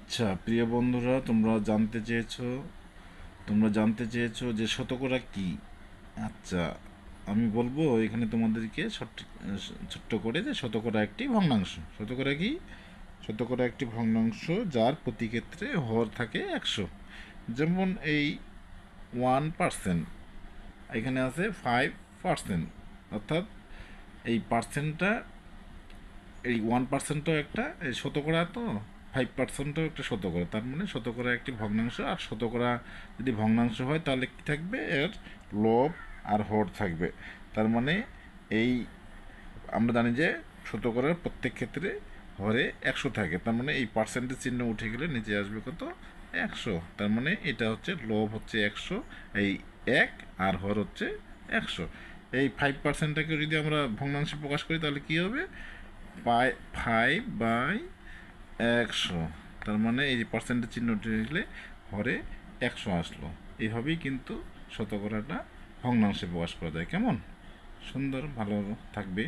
আচ্ছা প্রিয় বন্ধুরা, তোমরা জানতে চেয়েছো যে শতকরা কি। আচ্ছা, আমি বলবো এখানে তোমাদেরকে ছোট্ট করে যে শতকরা একটি ভগ্নাংশ। শতকরা কি? শতকরা একটি ভগ্নাংশ যার প্রতি ক্ষেত্রে হর থাকে 100। যেমন এই 1%, এখানে আছে 5%, অর্থাৎ এই পার্সেন্টটা, এই 1%ও একটা এই শতকরা, তো 5%ও একটা শতকরা। তার মানে শতকরা একটি ভগ্নাংশ। আর শতকরা যদি ভগ্নাংশ হয় তাহলে কি থাকবে? এর লব আর হর থাকবে। তার মানে এই আমরা জানি যে শতকরার প্রত্যেক ক্ষেত্রে হরে 100 থাকে। তার মানে এই পার্সেন্টেজ চিহ্ন উঠে গেলে নিচে আসবে কত? 100। তার মানে এটা হচ্ছে লব হচ্ছে 100, এই 1, আর হর হচ্ছে 100। এই 5%টাকে যদি আমরা ভগ্নাংশে প্রকাশ করি তাহলে কি হবে? 5/100। তার মানে এই যে পার্সেন্টেজ চিহ্ন উঠে গেলে হরে 100 আসলো। এইভাবেই কিন্তু শতকরাটা ভগ্নাংশে প্রকাশ করা যায়। কেমন সুন্দর, ভালো থাকবে।